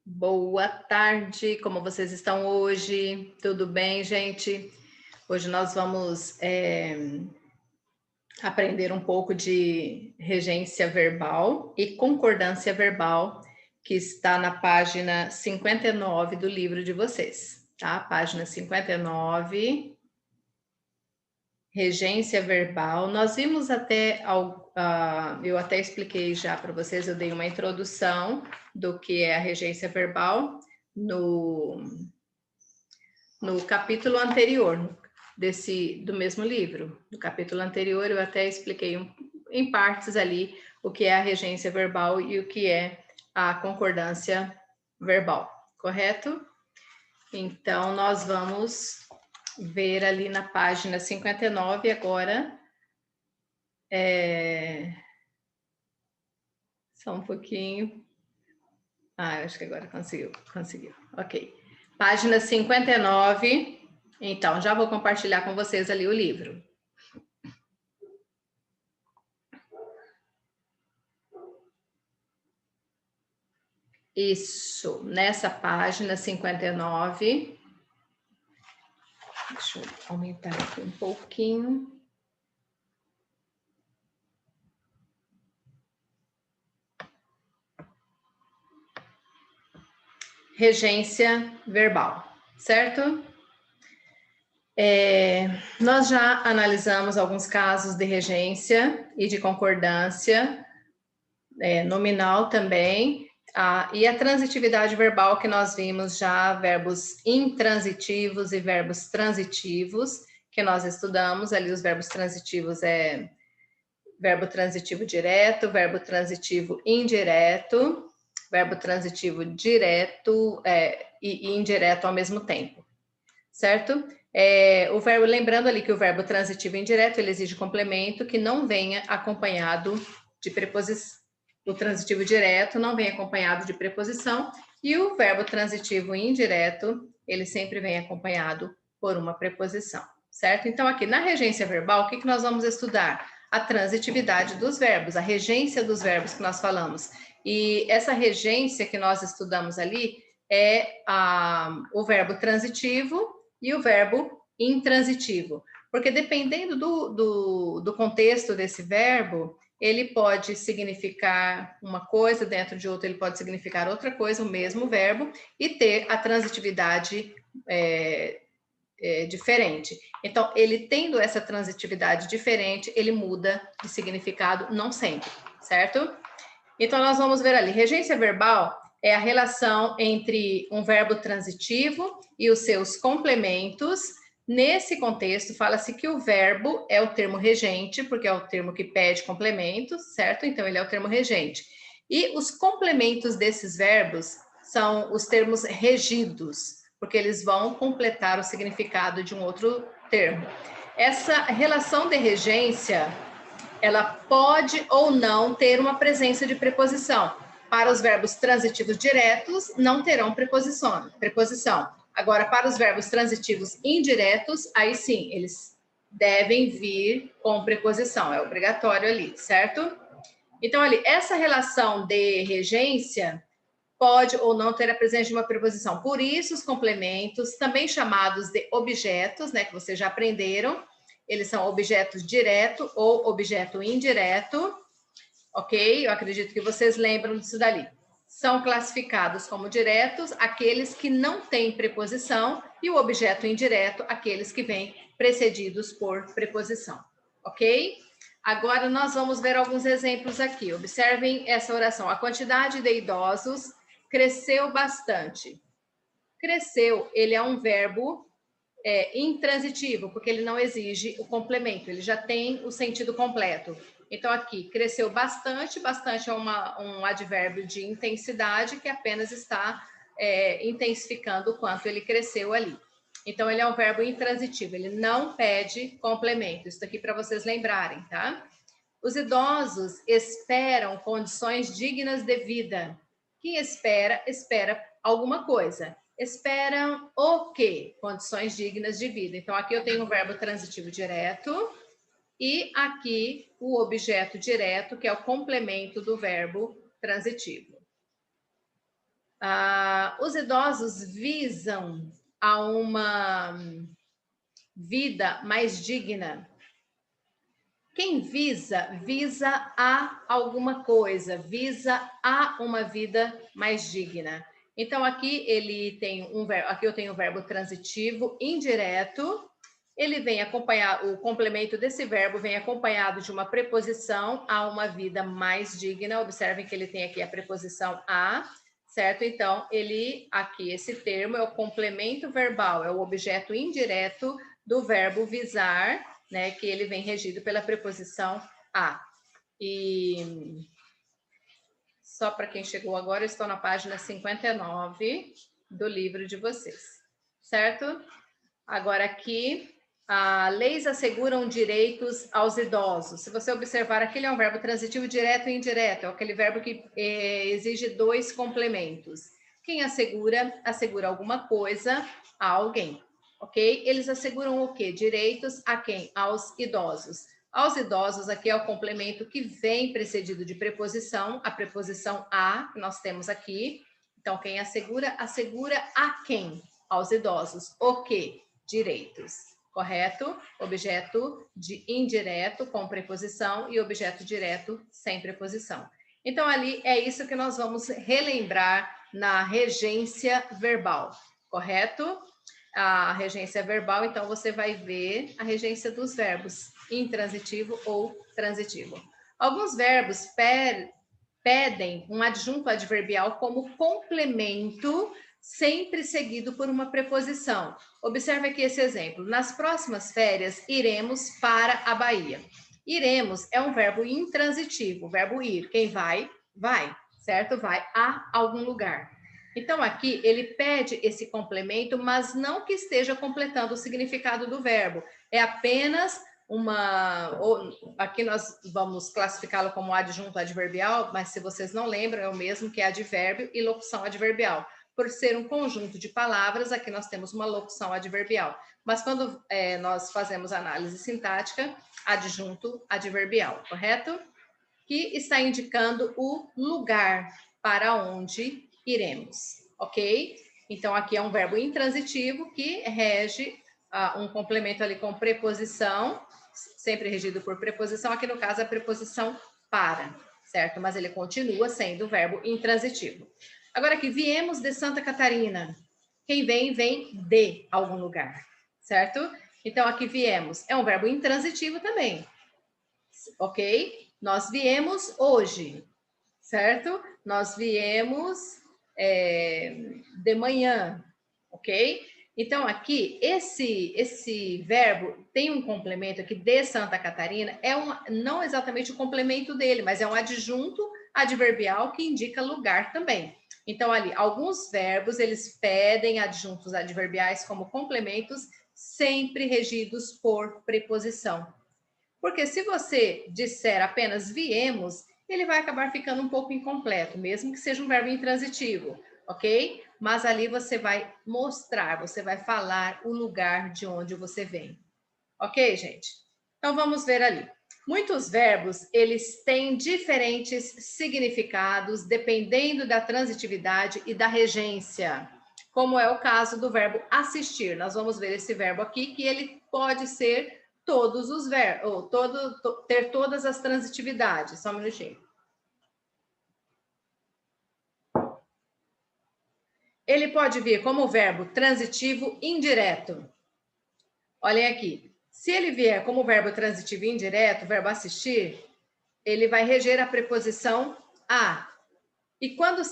Boa tarde, como vocês estão hoje? Tudo bem, gente? Hoje nós vamos aprender um pouco de regência verbal e concordância verbal, que está na página 59 do livro de vocês, tá? Página 59, regência verbal. Nós vimos eu até expliquei já para vocês, eu dei uma introdução do que é a regência verbal no capítulo anterior do mesmo livro. No capítulo anterior eu até expliquei em partes ali o que é a regência verbal e o que é a concordância verbal, correto? Então nós vamos ver ali na página 59 agora. Só um pouquinho. Acho que agora conseguiu. Ok. Página 59. Então, já vou compartilhar com vocês ali o livro. Isso, nessa página 59. Deixa eu aumentar aqui um pouquinho. Regência verbal, certo? Nós já analisamos alguns casos de regência e de concordância, nominal também, e a transitividade verbal que nós vimos já, verbos intransitivos e verbos transitivos, que nós estudamos ali. Os verbos transitivos verbo transitivo direto, verbo transitivo indireto, verbo transitivo direto e indireto ao mesmo tempo, certo? Lembrando ali que o verbo transitivo indireto, ele exige complemento que não venha acompanhado de preposição. O transitivo direto não vem acompanhado de preposição, e o verbo transitivo indireto, ele sempre vem acompanhado por uma preposição, certo? Então, aqui na regência verbal, o que nós vamos estudar? A transitividade dos verbos, a regência dos verbos que nós falamos. E essa regência que nós estudamos ali é o verbo transitivo e o verbo intransitivo. Porque dependendo do contexto desse verbo, ele pode significar uma coisa, dentro de outro ele pode significar outra coisa, o mesmo verbo, e ter a transitividade diferente. Então, ele tendo essa transitividade diferente, ele muda de significado, não sempre, certo? Então, nós vamos ver ali, regência verbal é a relação entre um verbo transitivo e os seus complementos. Nesse contexto, fala-se que o verbo é o termo regente, porque é o termo que pede complementos, certo? Então, ele é o termo regente. E os complementos desses verbos são os termos regidos, porque eles vão completar o significado de um outro termo. Essa relação de regência, ela pode ou não ter uma presença de preposição. Para os verbos transitivos diretos, não terão preposição. Agora, para os verbos transitivos indiretos, aí sim, eles devem vir com preposição, é obrigatório ali, certo? Então, ali, essa relação de regência pode ou não ter a presença de uma preposição. Por isso, os complementos, também chamados de objetos, né, que vocês já aprenderam, eles são objetos direto ou objeto indireto, ok? Eu acredito que vocês lembram disso dali. São classificados como diretos aqueles que não têm preposição e o objeto indireto aqueles que vêm precedidos por preposição, ok? Agora nós vamos ver alguns exemplos aqui. Observem essa oração. A quantidade de idosos cresceu bastante. Cresceu, ele é um verbo intransitivo, porque ele não exige o complemento, ele já tem o sentido completo. Então, aqui, cresceu bastante, bastante é um advérbio de intensidade que apenas está intensificando o quanto ele cresceu ali. Então, ele é um verbo intransitivo, ele não pede complemento. Isso daqui para vocês lembrarem, tá? Os idosos esperam condições dignas de vida. Quem espera, espera alguma coisa. Esperam o quê? Condições dignas de vida. Então, aqui eu tenho o verbo transitivo direto e aqui o objeto direto, que é o complemento do verbo transitivo. os idosos visam a uma vida mais digna. Quem visa, visa a alguma coisa, visa a uma vida mais digna. Então, aqui ele tem um verbo, aqui eu tenho o verbo transitivo indireto. Ele vem acompanhar, o complemento desse verbo vem acompanhado de uma preposição a uma vida mais digna. Observem que ele tem aqui a preposição a, certo? Então, ele aqui, esse termo é o complemento verbal, é o objeto indireto do verbo visar, né? Que ele vem regido pela preposição a. E só para quem chegou agora, eu estou na página 59 do livro de vocês, certo? Agora aqui, leis asseguram direitos aos idosos. Se você observar, aquele é um verbo transitivo direto e indireto, é aquele verbo que exige dois complementos. Quem assegura, assegura alguma coisa a alguém, ok? Eles asseguram o quê? Direitos a quem? Aos idosos. Aos idosos, aqui é o complemento que vem precedido de preposição, a preposição a, que nós temos aqui. Então, quem assegura, assegura a quem? Aos idosos. O quê? Direitos, correto? Objeto de indireto com preposição e objeto direto sem preposição. Então, ali é isso que nós vamos relembrar na regência verbal, correto? A regência verbal, então, você vai ver a regência dos verbos intransitivo ou transitivo. Alguns verbos pedem um adjunto adverbial como complemento, sempre seguido por uma preposição. Observe aqui esse exemplo. Nas próximas férias, iremos para a Bahia. Iremos é um verbo intransitivo, o verbo ir. Quem vai, vai, certo? Vai a algum lugar. Então, aqui, ele pede esse complemento, mas não que esteja completando o significado do verbo. É apenas aqui nós vamos classificá-lo como adjunto adverbial, mas se vocês não lembram, é o mesmo que advérbio e locução adverbial. Por ser um conjunto de palavras, aqui nós temos uma locução adverbial. Mas quando nós fazemos análise sintática, adjunto adverbial, correto? Que está indicando o lugar para onde iremos, ok? Então, aqui é um verbo intransitivo que rege um complemento ali com preposição, sempre regido por preposição, aqui no caso a preposição para, certo? Mas ele continua sendo o verbo intransitivo. Agora aqui, viemos de Santa Catarina. Quem vem, vem de algum lugar, certo? Então, aqui viemos é um verbo intransitivo também, ok? Nós viemos hoje, certo? Nós viemos de manhã, ok? Então, aqui, esse verbo tem um complemento aqui de Santa Catarina, não exatamente o complemento dele, mas é um adjunto adverbial que indica lugar também. Então, ali, alguns verbos, eles pedem adjuntos adverbiais como complementos, sempre regidos por preposição. Porque se você disser apenas viemos, ele vai acabar ficando um pouco incompleto, mesmo que seja um verbo intransitivo, ok? Mas ali você vai mostrar, você vai falar o lugar de onde você vem. Ok, gente? Então vamos ver ali. Muitos verbos, eles têm diferentes significados dependendo da transitividade e da regência, como é o caso do verbo assistir. Nós vamos ver esse verbo aqui, que ele pode ser todos os verbos, ou ter todas as transitividades. Só um minutinho. Ele pode vir como verbo transitivo indireto. Olhem aqui. Se ele vier como verbo transitivo indireto, verbo assistir, ele vai reger a preposição a. E quando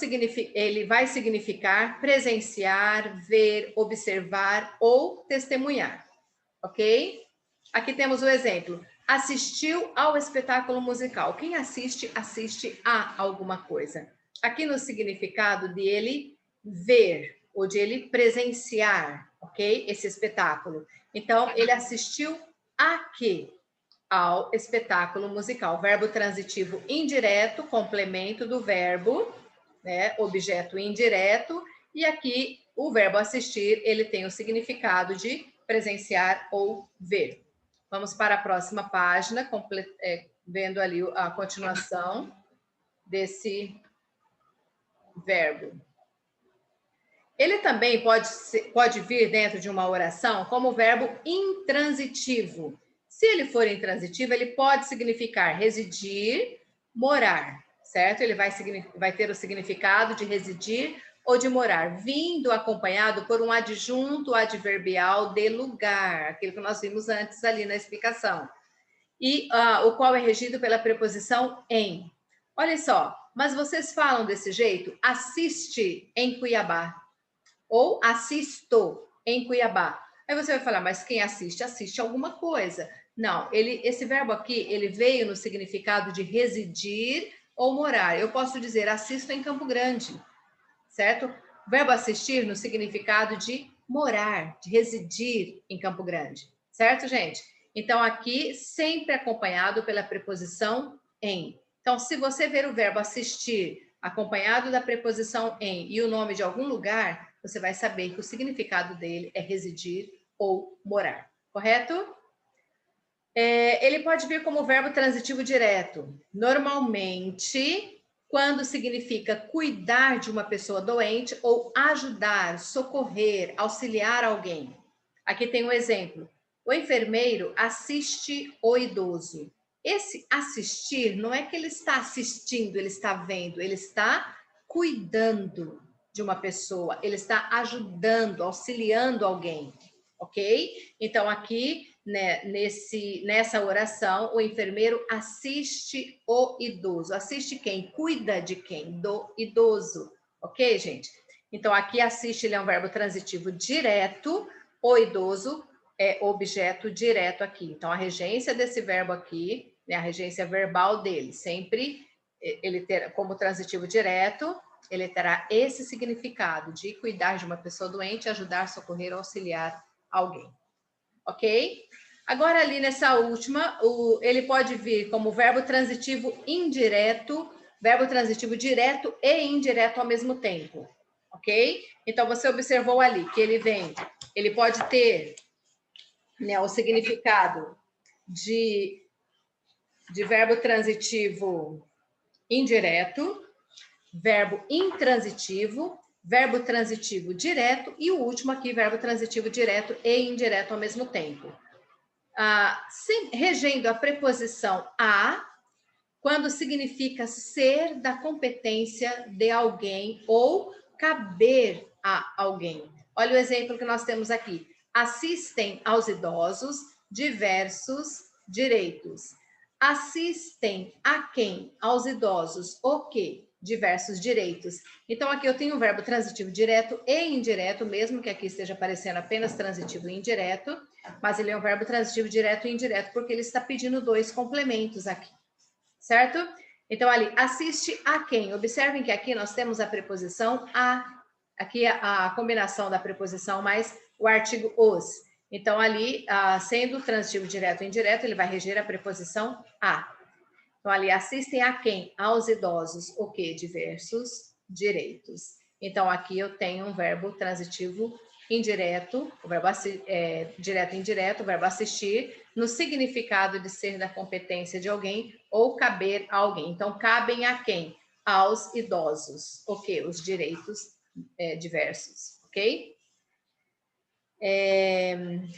ele vai significar presenciar, ver, observar ou testemunhar. Ok? Aqui temos o exemplo. Assistiu ao espetáculo musical. Quem assiste, assiste a alguma coisa. Aqui no significado de ele ver ou de ele presenciar, ok? Esse espetáculo. Então, ele assistiu a quê? Ao espetáculo musical. Verbo transitivo indireto, complemento do verbo, né? Objeto indireto. E aqui, o verbo assistir, ele tem o significado de presenciar ou ver. Vamos para a próxima página, vendo ali a continuação desse verbo. Ele também pode vir dentro de uma oração como verbo intransitivo. Se ele for intransitivo, ele pode significar residir, morar, certo? Ele vai ter o significado de residir ou de morar, vindo acompanhado por um adjunto adverbial de lugar, aquilo que nós vimos antes ali na explicação. E o qual é regido pela preposição em. Olha só, mas vocês falam desse jeito? Assiste em Cuiabá. Ou assisto em Cuiabá. Aí você vai falar, mas quem assiste? Assiste alguma coisa. Não, esse verbo aqui, ele veio no significado de residir ou morar. Eu posso dizer assisto em Campo Grande, certo? O verbo assistir no significado de morar, de residir em Campo Grande, certo, gente? Então, aqui, sempre acompanhado pela preposição em. Então, se você ver o verbo assistir acompanhado da preposição em e o nome de algum lugar, você vai saber que o significado dele é residir ou morar, correto? Ele pode vir como verbo transitivo direto. Normalmente, quando significa cuidar de uma pessoa doente ou ajudar, socorrer, auxiliar alguém. Aqui tem um exemplo. O enfermeiro assiste o idoso. Esse assistir não é que ele está assistindo, ele está vendo, ele está cuidando de uma pessoa, ele está ajudando, auxiliando alguém, ok? Então, aqui, né, nessa oração, o enfermeiro assiste o idoso. Assiste quem? Cuida de quem? Do idoso, ok, gente? Então, aqui assiste, ele é um verbo transitivo direto, o idoso é objeto direto aqui. Então, a regência desse verbo aqui, né, a regência verbal dele, sempre ele terá como transitivo direto, ele terá esse significado de cuidar de uma pessoa doente, ajudar, socorrer, auxiliar alguém. Ok? Agora, ali nessa última, ele pode vir como verbo transitivo indireto, verbo transitivo direto e indireto ao mesmo tempo. Ok? Então, você observou ali que ele pode ter, né, o significado de verbo transitivo indireto, verbo intransitivo, verbo transitivo direto e o último aqui, verbo transitivo direto e indireto ao mesmo tempo. Regendo a preposição a, quando significa ser da competência de alguém ou caber a alguém. Olha o exemplo que nós temos aqui. Assistem aos idosos diversos direitos. Assistem a quem? Aos idosos o quê? Diversos direitos. Então, aqui eu tenho um verbo transitivo direto e indireto, mesmo que aqui esteja aparecendo apenas transitivo e indireto, mas ele é um verbo transitivo direto e indireto, porque ele está pedindo dois complementos aqui, certo? Então, ali, assiste a quem? Observem que aqui nós temos a preposição a, aqui a combinação da preposição mais o artigo os. Então, ali, sendo transitivo direto e indireto, ele vai reger a preposição a. Então, ali, assistem a quem? Aos idosos, o quê? Diversos direitos. Então, aqui eu tenho um verbo transitivo indireto, o verbo direto e indireto, o verbo assistir, no significado de ser da competência de alguém ou caber a alguém. Então, cabem a quem? Aos idosos, o quê? Os direitos diversos, ok?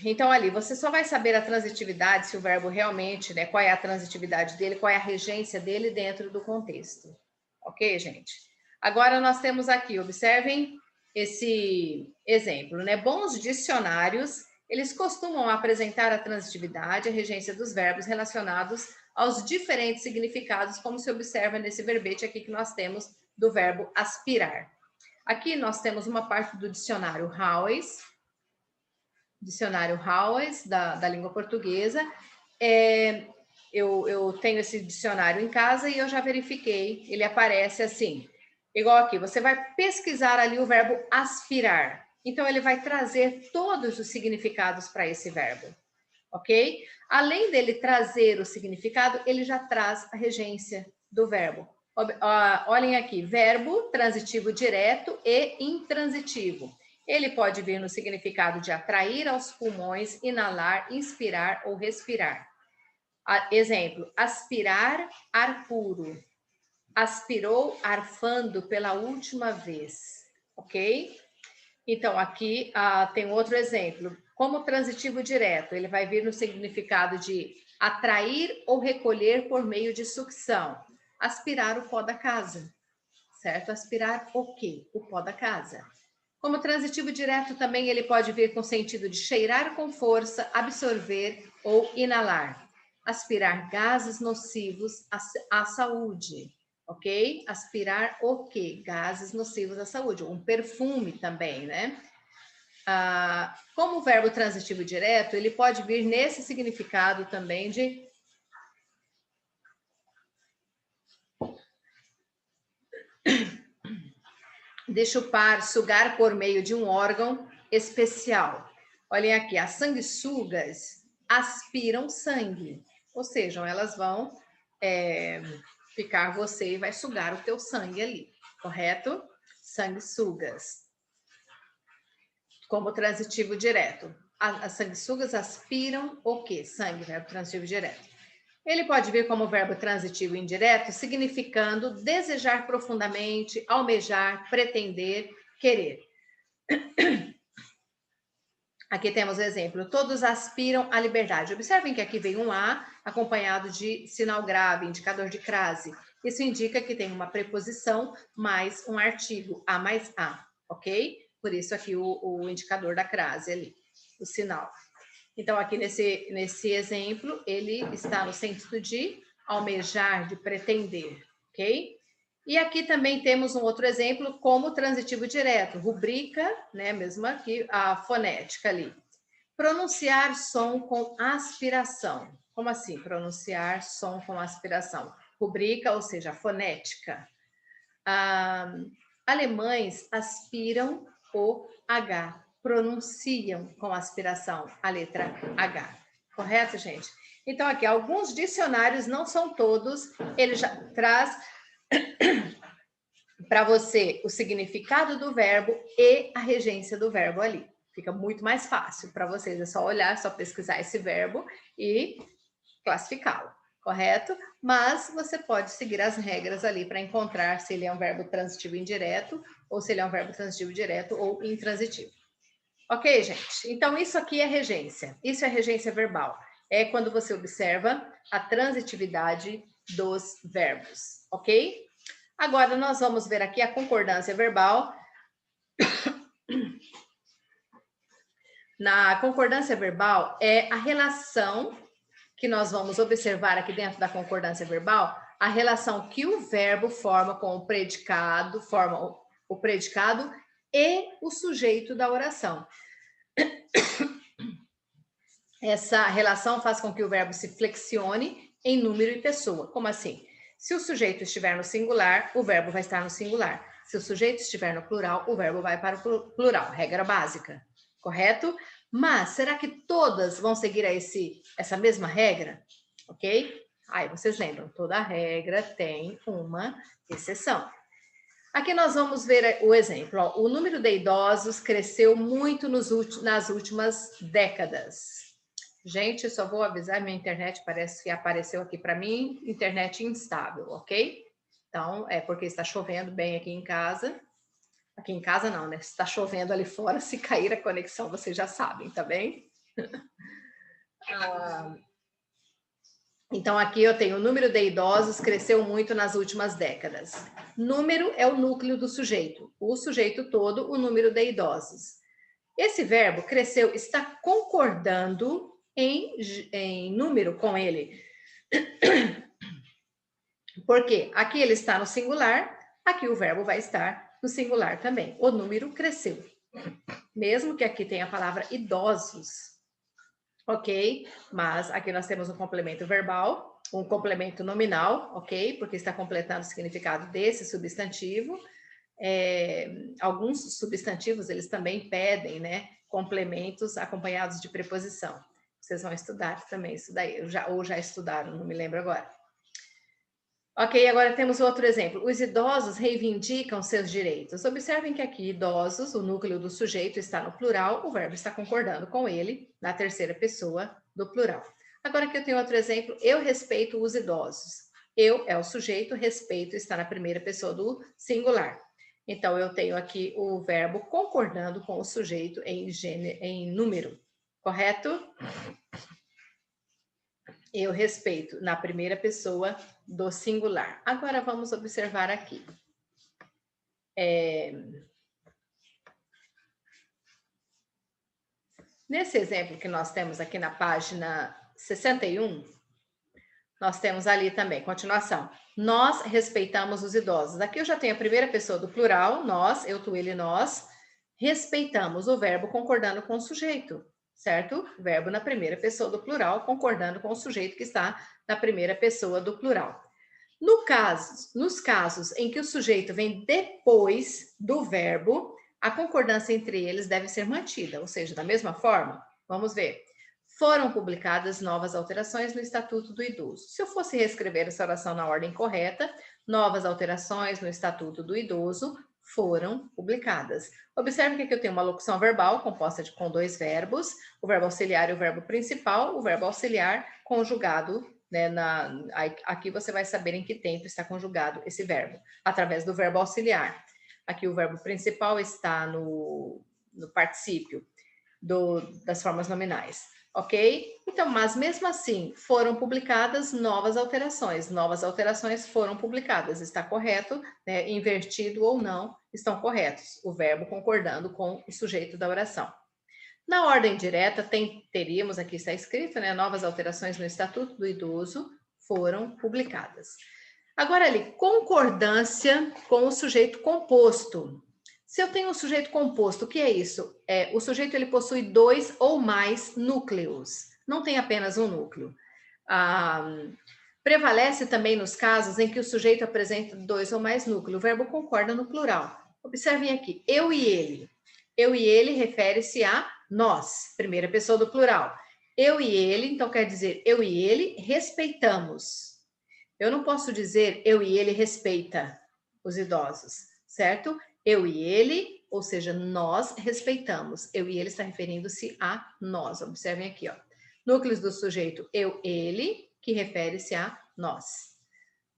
Então, ali, você só vai saber a transitividade, se o verbo realmente, né, qual é a transitividade dele, qual é a regência dele dentro do contexto. Ok, gente? Agora, nós temos aqui, observem esse exemplo, né? Bons dicionários, eles costumam apresentar a transitividade, a regência dos verbos relacionados aos diferentes significados, como se observa nesse verbete aqui que nós temos do verbo aspirar. Aqui nós temos uma parte do dicionário Howes, da língua portuguesa. Eu tenho esse dicionário em casa e eu já verifiquei, ele aparece assim, igual aqui, você vai pesquisar ali o verbo aspirar. Então, ele vai trazer todos os significados para esse verbo, ok? Além dele trazer o significado, ele já traz a regência do verbo. Olhem aqui, verbo transitivo direto e intransitivo. Ele pode vir no significado de atrair aos pulmões, inalar, inspirar ou respirar. Exemplo, aspirar ar puro. Aspirou arfando pela última vez, ok? Então, aqui tem outro exemplo. Como transitivo direto, ele vai vir no significado de atrair ou recolher por meio de sucção. Aspirar o pó da casa, certo? Aspirar o quê? O pó da casa. Como transitivo direto, também ele pode vir com sentido de cheirar com força, absorver ou inalar. Aspirar gases nocivos à saúde, ok? Aspirar o quê? Gases nocivos à saúde. Um perfume também, né? Como o verbo transitivo direto, ele pode vir nesse significado também de chupar, sugar por meio de um órgão especial. Olhem aqui, as sanguessugas aspiram sangue, ou seja, elas vão picar você e vai sugar o teu sangue ali, correto? Sanguessugas. Como transitivo direto. As sanguessugas aspiram o quê? Sangue, verbo transitivo direto. Ele pode vir como verbo transitivo indireto, significando desejar profundamente, almejar, pretender, querer. Aqui temos o exemplo. Todos aspiram à liberdade. Observem que aqui vem um A acompanhado de sinal grave, indicador de crase. Isso indica que tem uma preposição mais um artigo, A mais A, ok? Por isso aqui o indicador da crase ali, o sinal. Então, aqui nesse exemplo, ele está no sentido de almejar, de pretender, ok? E aqui também temos um outro exemplo como transitivo direto, rubrica, né, mesmo aqui, a fonética ali. Pronunciar som com aspiração. Como assim? Pronunciar som com aspiração. Rubrica, ou seja, fonética. Alemães aspiram o H, pronunciam com aspiração a letra H. Correto, gente? Então, aqui, alguns dicionários, não são todos, ele já traz para você o significado do verbo e a regência do verbo ali. Fica muito mais fácil para vocês, é só olhar, só pesquisar esse verbo e classificá-lo, correto? Mas você pode seguir as regras ali para encontrar se ele é um verbo transitivo indireto ou se ele é um verbo transitivo direto ou intransitivo. Ok, gente? Então, isso aqui é regência. Isso é regência verbal. É quando você observa a transitividade dos verbos, ok? Agora, nós vamos ver aqui a concordância verbal. Na concordância verbal, é a relação que nós vamos observar aqui dentro da concordância verbal, a relação que o verbo forma com o predicado, forma o predicado e o sujeito da oração. Essa relação faz com que o verbo se flexione em número e pessoa. Como assim? Se o sujeito estiver no singular, o verbo vai estar no singular. Se o sujeito estiver no plural, o verbo vai para o plural. Regra básica, correto? Mas será que todas vão seguir essa mesma regra? Ok? Aí vocês lembram, toda regra tem uma exceção. Aqui nós vamos ver o exemplo. Ó, o número de idosos cresceu muito nas últimas décadas. Gente, só vou avisar, minha internet parece que apareceu aqui para mim, internet instável, ok? Então, é porque está chovendo bem aqui em casa. Aqui em casa não, né? Está chovendo ali fora, se cair a conexão, vocês já sabem, tá bem? Então, aqui eu tenho o número de idosos cresceu muito nas últimas décadas. Número é o núcleo do sujeito, o sujeito todo, o número de idosos. Esse verbo cresceu está concordando em número com ele. Porque aqui ele está no singular, aqui o verbo vai estar no singular também. O número cresceu. Mesmo que aqui tenha a palavra idosos, ok? Mas aqui nós temos um complemento verbal, um complemento nominal, ok? Porque está completando o significado desse substantivo. Alguns substantivos, eles também pedem, né? Complementos acompanhados de preposição. Vocês vão estudar também isso daí, ou já estudaram, não me lembro agora. Ok, agora temos outro exemplo. Os idosos reivindicam seus direitos. Observem que aqui, idosos, o núcleo do sujeito está no plural, o verbo está concordando com ele na terceira pessoa do plural. Agora aqui eu tenho outro exemplo. Eu respeito os idosos. Eu é o sujeito, respeito está na primeira pessoa do singular. Então, eu tenho aqui o verbo concordando com o sujeito em número, correto? Eu respeito na primeira pessoa do singular. Agora, vamos observar aqui. Nesse exemplo que nós temos aqui na página 61, nós temos ali também, continuação. Nós respeitamos os idosos. Aqui eu já tenho a primeira pessoa do plural, nós, eu, tu, ele, nós. Respeitamos o verbo concordando com o sujeito, certo? Verbo na primeira pessoa do plural, concordando com o sujeito que está na primeira pessoa do plural. Nos casos em que o sujeito vem depois do verbo, a concordância entre eles deve ser mantida, ou seja, da mesma forma, vamos ver. Foram publicadas novas alterações no Estatuto do Idoso. Se eu fosse reescrever essa oração na ordem correta, novas alterações no Estatuto do Idoso foram publicadas. Observe que aqui eu tenho uma locução verbal composta com dois verbos, o verbo auxiliar e o verbo principal, o verbo auxiliar conjugado, né, aqui você vai saber em que tempo está conjugado esse verbo, através do verbo auxiliar. Aqui o verbo principal está no particípio das formas nominais. Ok? Então, mas mesmo assim, foram publicadas novas alterações. Novas alterações foram publicadas. Está correto, né? Invertido ou não, estão corretos. O verbo concordando com o sujeito da oração. Na ordem direta, teríamos, aqui está escrito, né? Novas alterações no Estatuto do Idoso foram publicadas. Agora ali, concordância com o sujeito composto. Se eu tenho um sujeito composto, o que é isso? O sujeito ele possui dois ou mais núcleos, não tem apenas um núcleo. Prevalece também nos casos em que o sujeito apresenta dois ou mais núcleos. O verbo concorda no plural. Observem aqui, eu e ele. Eu e ele refere-se a nós, primeira pessoa do plural. Eu e ele, então quer dizer, eu e ele respeitamos. Eu não posso dizer eu e ele respeita os idosos, certo? Eu e ele, ou seja, nós respeitamos. Eu e ele está referindo-se a nós. Observem aqui, ó. Núcleos do sujeito eu, ele, que refere-se a nós.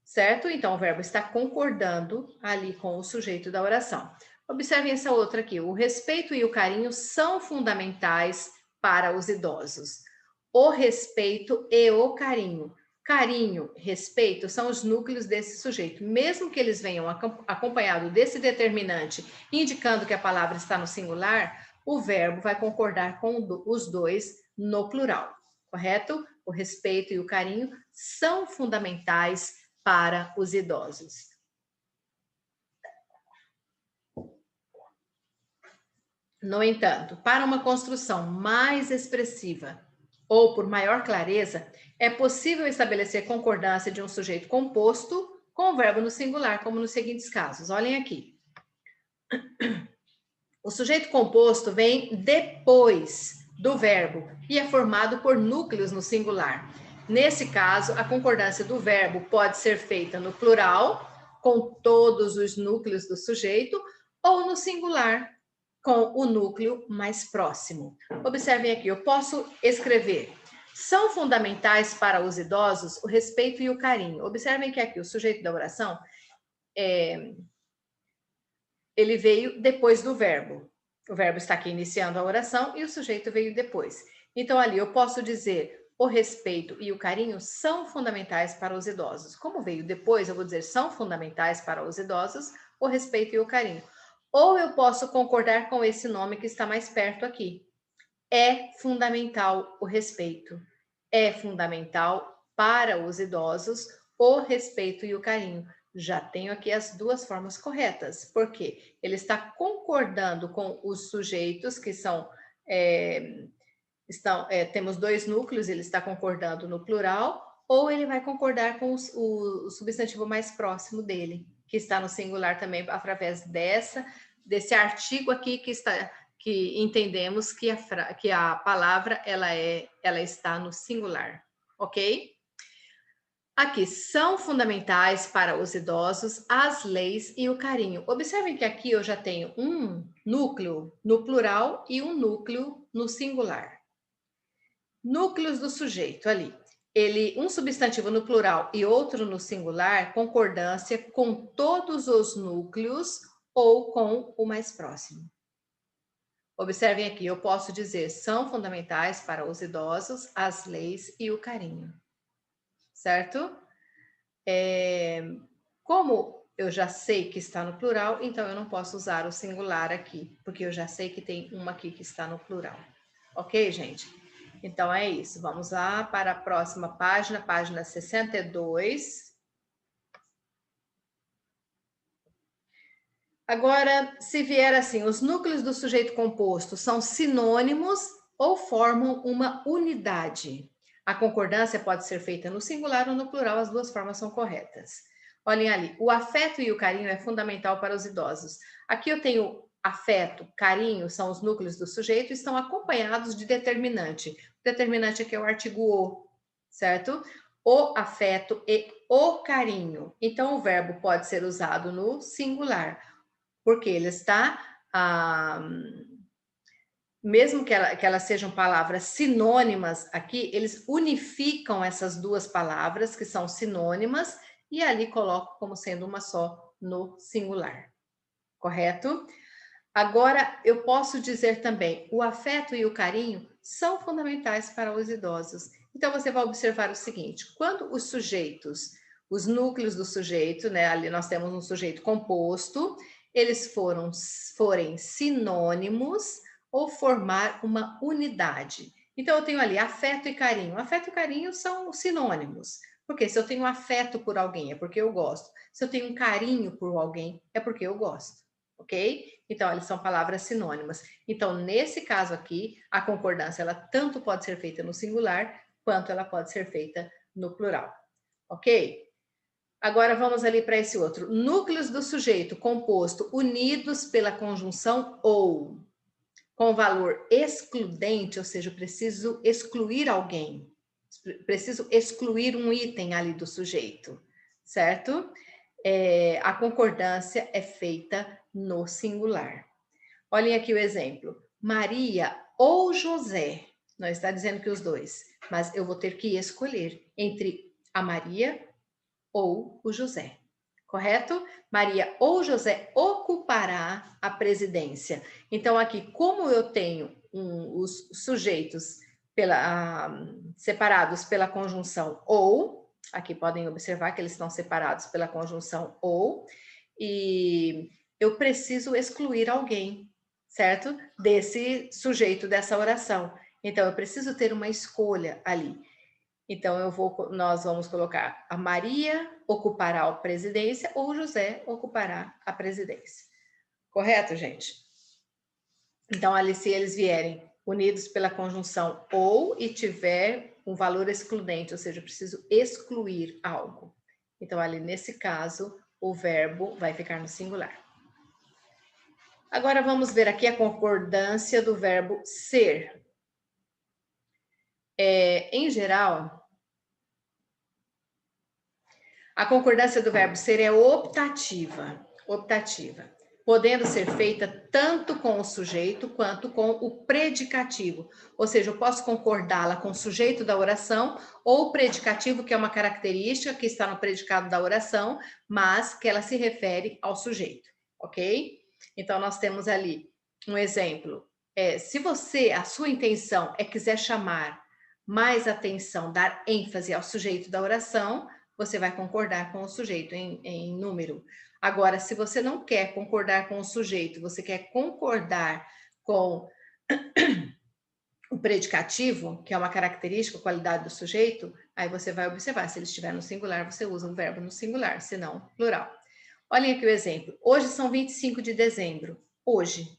Certo? Então, o verbo está concordando ali com o sujeito da oração. Observem essa outra aqui. O respeito e o carinho são fundamentais para os idosos. O respeito e o carinho. Carinho, respeito são os núcleos desse sujeito. Mesmo que eles venham acompanhado desse determinante, indicando que a palavra está no singular, o verbo vai concordar com os dois no plural, correto? O respeito e o carinho são fundamentais para os idosos. No entanto, para uma construção mais expressiva ou por maior clareza, é possível estabelecer concordância de um sujeito composto com o verbo no singular, como nos seguintes casos. Olhem aqui. O sujeito composto vem depois do verbo e é formado por núcleos no singular. Nesse caso, a concordância do verbo pode ser feita no plural, com todos os núcleos do sujeito, ou no singular, com o núcleo mais próximo. Observem aqui, eu posso escrever: são fundamentais para os idosos o respeito e o carinho. Observem que aqui o sujeito da oração, ele veio depois do verbo. O verbo está aqui iniciando a oração e o sujeito veio depois. Então, ali eu posso dizer: o respeito e o carinho são fundamentais para os idosos. Como veio depois, eu vou dizer: são fundamentais para os idosos o respeito e o carinho. Ou eu posso concordar com esse nome que está mais perto aqui. É fundamental o respeito. É fundamental para os idosos o respeito e o carinho. Já tenho aqui as duas formas corretas, porque ele está concordando com os sujeitos que são... temos dois núcleos, ele está concordando no plural, ou ele vai concordar com o substantivo mais próximo dele, que está no singular também, através desse artigo aqui que entendemos que a palavra ela está no singular, ok? Aqui, são fundamentais para os idosos as leis e o carinho. Observem que aqui eu já tenho um núcleo no plural e um núcleo no singular. Núcleos do sujeito ali. Um substantivo no plural e outro no singular, concordância com todos os núcleos ou com o mais próximo. Observem aqui, eu posso dizer, são fundamentais para os idosos as leis e o carinho. Certo? Como eu já sei que está no plural, então eu não posso usar o singular aqui, porque eu já sei que tem uma aqui que está no plural. Ok, gente? Então é isso. Vamos lá para a próxima página, página 62. Agora, se vier assim, os núcleos do sujeito composto são sinônimos ou formam uma unidade? A concordância pode ser feita no singular ou no plural, as duas formas são corretas. Olhem ali, o afeto e o carinho é fundamental para os idosos. Aqui eu tenho afeto, carinho, são os núcleos do sujeito, estão acompanhados de determinante. O determinante aqui é o artigo o, certo? O afeto e o carinho. Então, o verbo pode ser usado no singular, porque ele está, mesmo que elas sejam palavras sinônimas aqui, eles unificam essas duas palavras que são sinônimas e ali colocam como sendo uma só no singular, correto? Agora, eu posso dizer também, o afeto e o carinho são fundamentais para os idosos. Então, você vai observar o seguinte, quando os sujeitos, os núcleos do sujeito, né, ali nós temos um sujeito composto, eles forem sinônimos ou formar uma unidade. Então, eu tenho ali afeto e carinho. Afeto e carinho são sinônimos. Porque se eu tenho afeto por alguém, é porque eu gosto. Se eu tenho um carinho por alguém, é porque eu gosto. Ok? Então, eles são palavras sinônimas. Então, nesse caso aqui, a concordância, ela tanto pode ser feita no singular, quanto ela pode ser feita no plural. Ok? Agora, vamos ali para esse outro. Núcleos do sujeito composto unidos pela conjunção ou, com valor excludente, ou seja, eu preciso excluir alguém, preciso excluir um item ali do sujeito, certo? A concordância é feita no singular. Olhem aqui o exemplo. Maria ou José. Não está dizendo que os dois, mas eu vou ter que escolher entre a Maria ou o José. Correto? Maria ou José ocupará a presidência. Então, aqui, como eu tenho os sujeitos separados pela conjunção ou, aqui podem observar que eles estão separados pela conjunção ou, e eu preciso excluir alguém, certo? Desse sujeito, dessa oração. Então, eu preciso ter uma escolha ali. Então, nós vamos colocar a Maria ocupará a presidência ou o José ocupará a presidência. Correto, gente? Então, ali, se eles vierem unidos pela conjunção ou e tiver um valor excludente, ou seja, eu preciso excluir algo. Então, ali, nesse caso, o verbo vai ficar no singular. Agora, vamos ver aqui a concordância do verbo ser. Em geral, a concordância do verbo ser é optativa, podendo ser feita tanto com o sujeito quanto com o predicativo. Ou seja, eu posso concordá-la com o sujeito da oração ou o predicativo, que é uma característica que está no predicado da oração, mas que ela se refere ao sujeito, ok? Então, nós temos ali um exemplo. Se a sua intenção é quiser chamar mais atenção, dar ênfase ao sujeito da oração, você vai concordar com o sujeito em número. Agora, se você não quer concordar com o sujeito, você quer concordar com o predicativo, que é uma característica, qualidade do sujeito, aí você vai observar, se ele estiver no singular, você usa o verbo no singular, se não, plural. Olhem aqui o exemplo. Hoje são 25 de dezembro. Hoje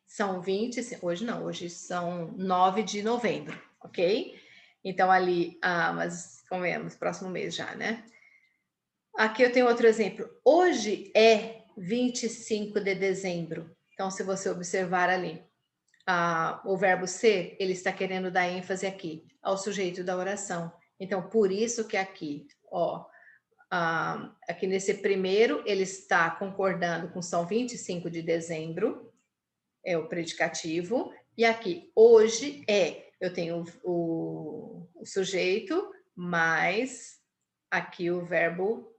são 20, hoje não, hoje são 9 de novembro, ok? Então, ali, mas comemos, próximo mês já, né? Aqui eu tenho outro exemplo. Hoje é 25 de dezembro. Então, se você observar ali, o verbo ser, ele está querendo dar ênfase aqui, ao sujeito da oração. Então, por isso que aqui, aqui nesse primeiro, ele está concordando com São 25 de dezembro, é o predicativo, e aqui, hoje eu tenho o sujeito, mais aqui o verbo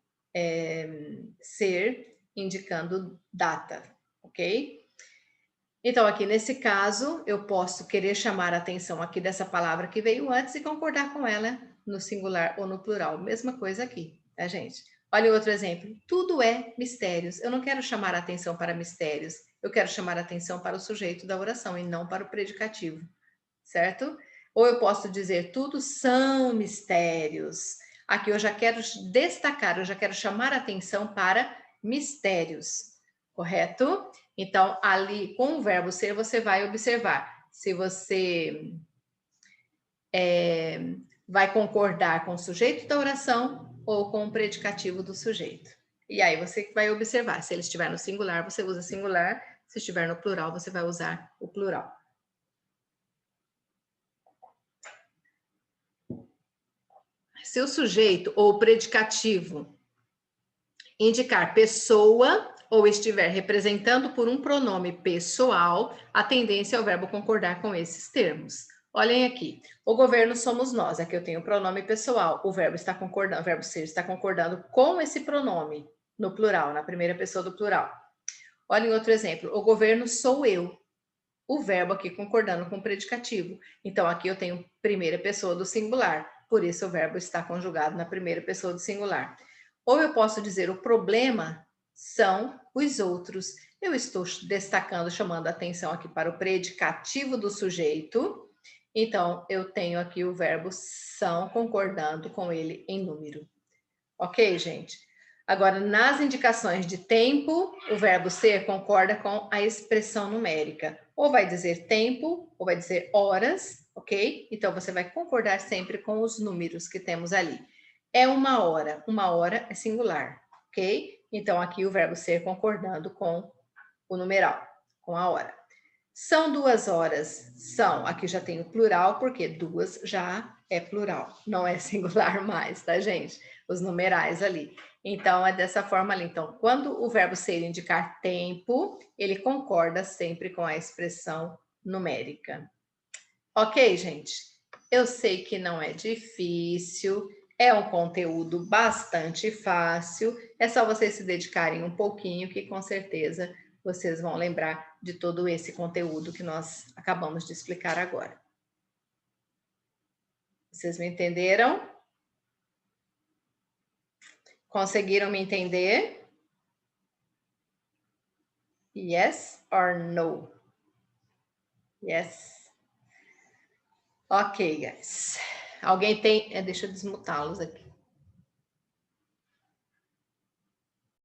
ser, indicando data, ok? Então, aqui nesse caso, eu posso querer chamar a atenção aqui dessa palavra que veio antes e concordar com ela no singular ou no plural. Mesma coisa aqui, tá, gente? Olha outro exemplo. Tudo é mistérios. Eu não quero chamar a atenção para mistérios. Eu quero chamar a atenção para o sujeito da oração e não para o predicativo, certo? Ou eu posso dizer, tudo são mistérios. Aqui eu já quero destacar, eu já quero chamar a atenção para mistérios, correto? Então, ali com o verbo ser, você vai observar se você vai concordar com o sujeito da oração ou com o predicativo do sujeito. E aí você vai observar, se ele estiver no singular, você usa singular, se estiver no plural, você vai usar o plural. Se o sujeito ou o predicativo indicar pessoa ou estiver representando por um pronome pessoal, a tendência é o verbo concordar com esses termos. Olhem aqui, o governo somos nós, aqui eu tenho o pronome pessoal, o verbo está concordando, o verbo ser está concordando com esse pronome no plural, na primeira pessoa do plural. Olhem outro exemplo, o governo sou eu, o verbo aqui concordando com o predicativo. Então aqui eu tenho primeira pessoa do singular, por isso o verbo está conjugado na primeira pessoa do singular. Ou eu posso dizer o problema são os outros. Eu estou destacando, chamando a atenção aqui para o predicativo do sujeito. Então, eu tenho aqui o verbo são concordando com ele em número. Ok, gente? Agora, nas indicações de tempo, o verbo ser concorda com a expressão numérica. Ou vai dizer tempo, ou vai dizer horas, ok? Então, você vai concordar sempre com os números que temos ali. É uma hora é singular, ok? Então, aqui o verbo ser concordando com o numeral, com a hora. São 2 horas, são, aqui já tem o plural, porque 2 já é plural, não é singular mais, tá, gente? Os numerais ali. Então, é dessa forma ali. Então, quando o verbo ser indicar tempo, ele concorda sempre com a expressão numérica. Ok, gente? Eu sei que não é difícil, é um conteúdo bastante fácil, é só vocês se dedicarem um pouquinho, que com certeza vocês vão lembrar de todo esse conteúdo que nós acabamos de explicar agora. Vocês me entenderam? Conseguiram me entender? Yes or no? Yes. Ok, guys. Alguém tem... Deixa eu desmutá-los aqui.